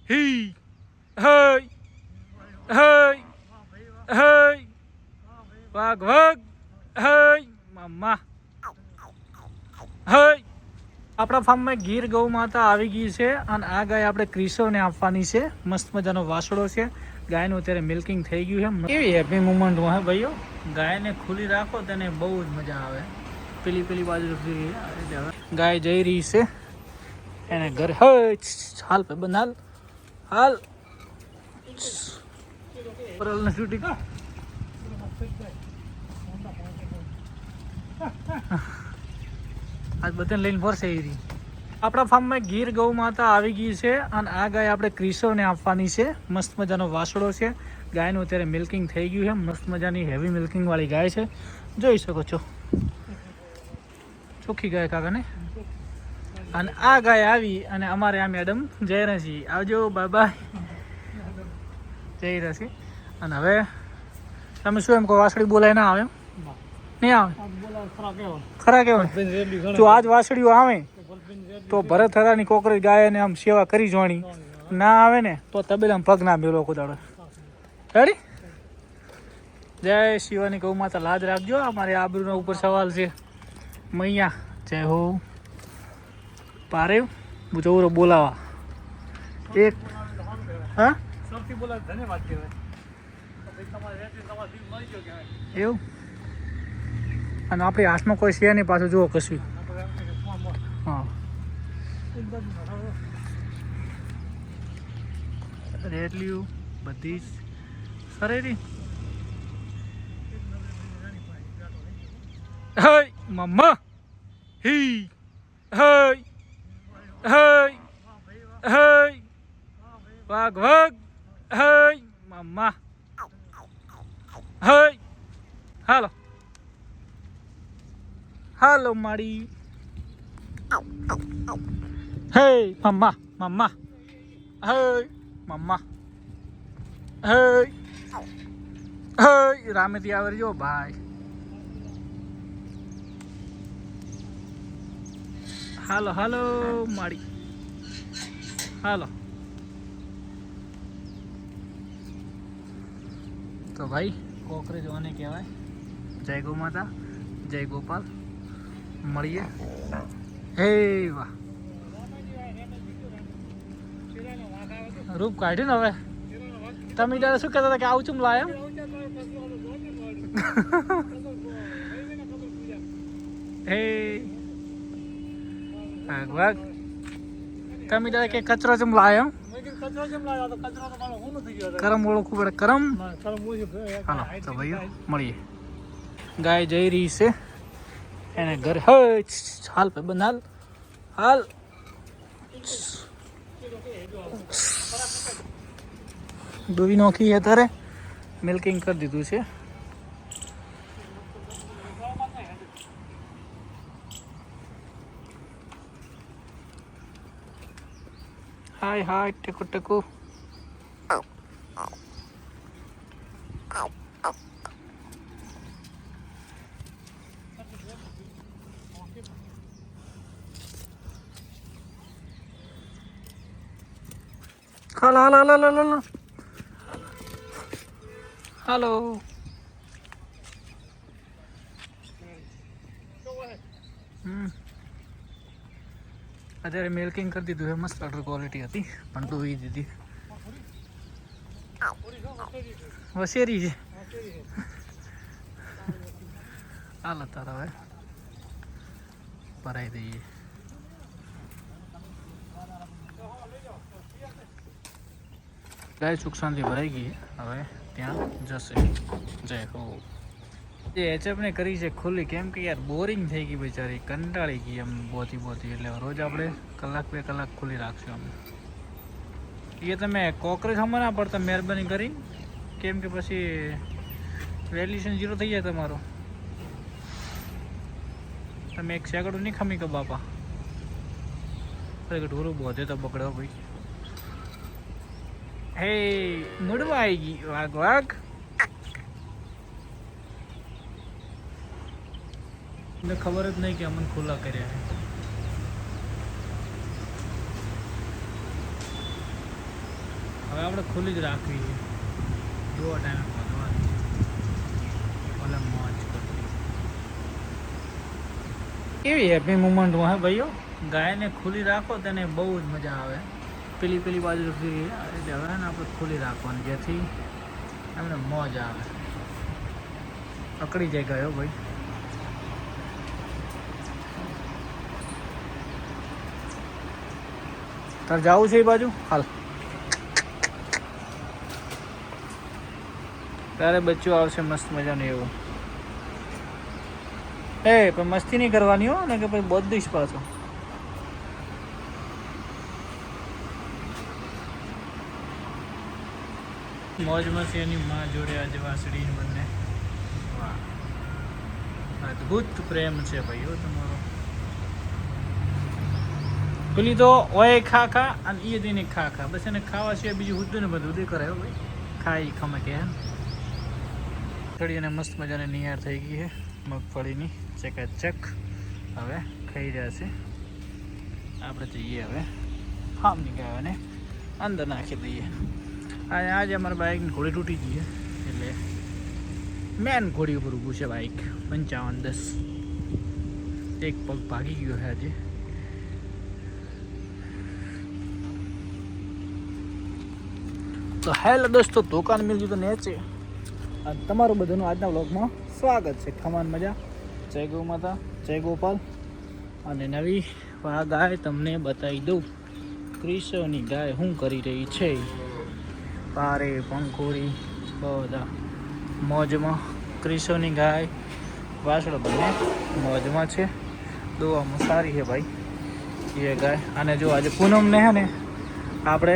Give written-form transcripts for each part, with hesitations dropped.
હી હઈ હઈ હઈ વાઘ વાઘ હઈ મામા હઈ આપણા ફાર્મમાં ગીર ગૌ માતા આવી ગઈ છે અને આ ગાય આપણે ક્રિશોને આપવાની છે. મસ્ત મજાનો વાસળો છે. ગાયનું અત્યારે મિલ્કિંગ થઈ ગયું છે. કેવી હેપી મુમેન્ટ હે ભાઈઓ. ગાયને ખુલ્લી રાખો તેને બહુ જ મજા આવે. પેલી બાજુ ગાય જઈ રહી છે એને ઘરે. હાલ ભાઈ બંધ હાલ હાલ શૂટિંગ આજ બધાને લઈને ફરશે એ રહી. આપણા ફાર્મમાં ગીર ગૌ માતા આવી ગઈ છે અને આ ગાય આપણે ક્રિશોને આપવાની છે. મસ્ત મજાનો વાસળો છે. ગાયનું અત્યારે મિલ્કિંગ થઈ ગયું છે. મસ્ત મજાની હેવી મિલ્કિંગ વાળી ગાય છે. જોઈ શકો છો ચોખ્ખી ગાય કાકાને. અને આ ગાય આવી અને અમારે આ મેડમ જઈ રહ્યા છીએ. આવજો બાય બાય જઈ રહ્યા છીએ. અને હવે તમે શું એમ કહો વાસળી બોલાય ના આવે નહીં આવે ખરા કેવાય. જો આજ વાસળીઓ આવે તો ભરત હરાની કોકરેજ ગાયને આમ સેવા કરી જોણી. ના આવે ને તો તબેલામાં પગ ના મેલો કુદાડો. રેડી. જય શિવાની ગૌ માતા લાજ રાખજો. અમારે આબરૂના ઉપર સવાલ છે. મૈયા જય હો પારે જવરો બોલાવા એક હા ધન્યવાદ એવું. અને આપણી હાથમાં કોઈ છે નહીં પાછું જુઓ કશું. હા રેટલી બધી જ સરેરી. હઈ મમ્મા હી હઈ હઈ હઈ વાઘ વાઘ હઈ મમ્મા હઈ. હાલો હાલો માડી હે મમ્મા મમ્મા હે મમ્મા હે હે રામેથી આવરજો ભાઈ. હાલો હાલો માડી હાલો. તો ભાઈ કોકરેજ ઓને કહેવાય. જય ગૌ માતા જય ગોપાલ. મળીએ. હે વાહ રૂપ કાઢ્યું ને હવે. તમે ત્યારે શું કહેતા હતા કે આવું ચુમ લાયા હે વાઘ. તમે ત્યારે કે કચરો ચમ લાયો કરમ ઓળખવું પડે કરમ. હાલો તો ભાઈઓ મળીએ. ગાય જઈ રહી છે એને ઘરે. હાલ ભાઈ બંધ હાલ હાલ ડોવી નોખી અત્યારે મિલ્કિંગ કરી દીધું છે. હાય હાય ટેકો ટેકો. હાલો હાલો હાલો હાલો હાલો હાલો. અત્યારે મિલ્કિંગ કરી દીધું છે. મસ્ત ઓર્ડર ક્વોલિટી હતી પણ દોઈ દીધી. વસેરી છે. હાલ અત્યારે હવે ભરાઈ દઈએ. ગાય સુખ શાંતિ ભરાઈ ગઈ. હવે ત્યાં જશે. જય હો. જે એચએફને કરી છે ખુલ્લી કેમ કે યાર બોરિંગ થઈ ગઈ બેચારી. કંટાળી ગઈ એમ બોતી એટલે રોજ આપણે કલાક 2 કલાક ખુલ્લી રાખશું અમે. એ તમે કોકરેજ હમણાં ના પડતા મહેરબાની કરી કેમ કે પછી વેલ્યુશન 0 થઈ જાય તમારો. તમે એક સેકન્ડ નહીં ખમી કે બાપા ઢોરું બોધે તો પકડો ભાઈ. હે મૂડમાં આવી ગઈ વાઘ વાઘ. મને ખબર જ નહીં કે અમને ખુલ્લા કર્યા છે. હવે આપણે ખુલ્લી જ રાખવી છે, જો ટાઈમે ભગવાની ભલે મોજ કરતી. કેવી હેપી મુમેન્ટમાં હે ભાઈઓ, ગાયને ખુલ્લી રાખો તેને બહુ જ મજા આવે. પેલી બાજુ એટલે હવે ને આપણે ખુલ્લી રાખવાની, જેથી એમને મોજ આવે. પકડી જાય ગયો ભાઈ. તાર જવું છે એ બાજુ? હાલ, તારે બચ્ચું આવશે મસ્ત મજાનું એવું. પણ મસ્તી નહીં કરવાની હો, ને કે પછી બોધ દઈશ પાછો. મોજમાં છે એની માં જોડે આજે વાસળી બંને. વાહ, અદ્ભુત પ્રેમ છે ભાઈઓ તમારો. પેલી તો ઓય ખા અને એ દઈને ખા બસ, એને ખાવા સિવાય બીજું હુદ્દું ને બધું ઉદય કરે ભાઈ. ખાઈ ખમે કે થોડી એને મસ્ત મજાની નિયાર થઈ ગઈ છે મગફળીની ચકાચક. હવે ખાઈ રહ્યા છે. આપણે જઈએ હવે ફાર્મ નીકળ્યા ને અંદર નાખી દઈએ. આજે અમારા બાઇકની ઘોડી તૂટી ગઈ છે, એટલે મેન ઘોડી ઉપર ઊભું છે બાઇક. 55-10 એક પગ ભાગી ગયો છે આજે. તો હેલો દોસ્તો, દુકાન મિલજુ તો નેચે અને તમારું બધાનું આજના વ્લોગમાં સ્વાગત છે. ખમાન મજા, જય ગૌ માતા, જય ગોપાલ. અને નવી ગાય તમને બતાવી દઉં. ક્રિશોની ગાય શું કરી રહી છે. પારે પંખોડી બધા મોજમાં. ક્રિશોની ગાય વાસળો બંને મોજમાં છે. દોવામાં સારી છે ભાઈ એ ગાય. અને જો આજે પૂનમને હે ને આપણે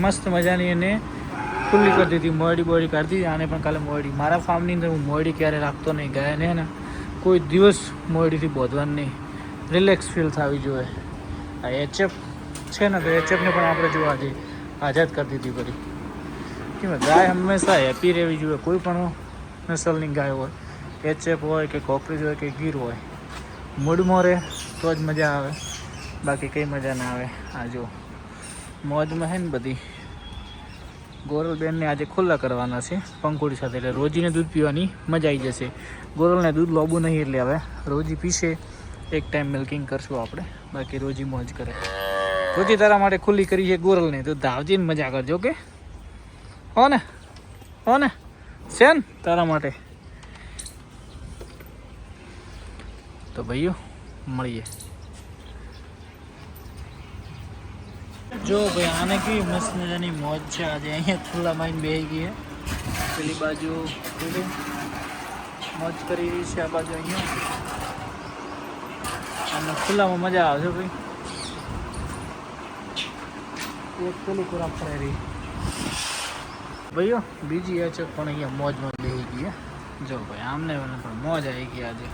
મસ્ત મજાની એને ખુલ્લી કરી દીધી, મોડી બોડી કરી દીધી. આને પણ કાલે મોડી. મારા ફાર્મની અંદર હું મોડી ક્યારે રાખતો નહીં. ગાયને ને કોઈ દિવસ મોડીથી બોધવાનું નહીં, રિલેક્સ ફીલ થવી જોઈએ. આ એચએફ છે ને, તો એચએફને પણ આપણે જો આજે આઝાદ કરી દીધી બધી. કેમ ગાય હંમેશા હેપી રહેવી જોઈએ. કોઈ પણ નસલની ગાય હોય, એચએફ હોય કે કોકરેજ હોય કે ગીર હોય, મૂડમાં રહે તો જ મજા આવે, બાકી કંઈ મજા ના આવે. આ જો મોજમાં છે ને બધી. ગોરલબેનને આજે ખુલ્લા કરવાના છે પંખોડી સાથે, એટલે રોજીને દૂધ પીવાની મજા આવી જશે. ગોરલને દૂધ લોબું નહીં, એટલે હવે રોજી પીશે. એક ટાઈમ મિલ્કિંગ કરશું આપણે, બાકી રોજી મોજ કરે. રોજી તારા માટે ખુલ્લી કરી છે ગોરલને, તો ધાવજીને મજા કરજો. કે હો ને છે ને તારા માટે. તો ભાઈઓ મળીએ. જો ભાઈ આને કેવી મસ્ત મજાની મોજ છે આજે. અહીંયા ખુલ્લા માઈને બેસી ગઈ છે. પેલી બાજુ પેલી મોજ કરી રહી છે, આ બાજુ અહીંયા. અને ખુલ્લામાં મજા આવે છે ભાઈ. એક પેલી ખોરાક ફરાઈ રહી ભાઈઓ. બીજી અચક પણ અહીંયા મોજમાં બેસી ગઈ. જો ભાઈ આમને પણ મોજ આવી ગઈ આજે.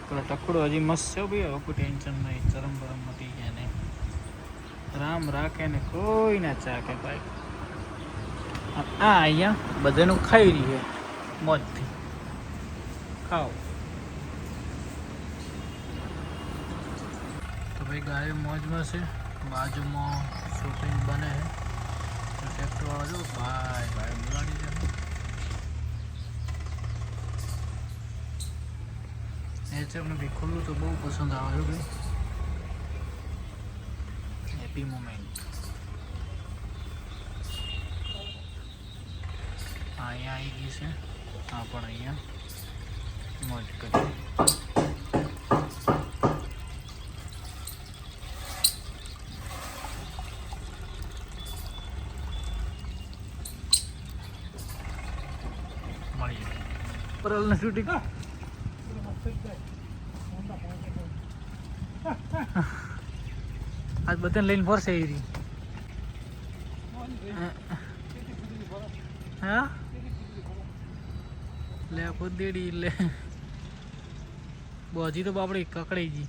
પેલો ટકડો હજી મસ્ત છે ભાઈ. હવે કોઈ ટેન્શન નહીં, ચરમ બરમ મટી ગયા ને. રામ રાખે ને કોઈ ના ચાકે ભાઈ. આ અહીંયા બધાનું ખાઈ રહી છે મોજથી. ખાઓ તો ભાઈ. ગાય મોજમાં છે. બાજુમાં શોપિંગ બને છે, તો ટ્રેક્ટરવાળા જો ભાઈ બોલાડી છે. નેચરને બી ખુલ્લું તો બહુ પસંદ આવે છે ભાઈ. Happy moment. અહીંયા આવી ગઈ છે. આ પણ અહીંયા મોજ કરી. મળીએ પરલને શૂટિંગ. આજ બધાને લઈને ફરશે એ રહી. હા લે ખુદ દેડી લે બોજી તો બાપડી કકડાઈ ગઈ.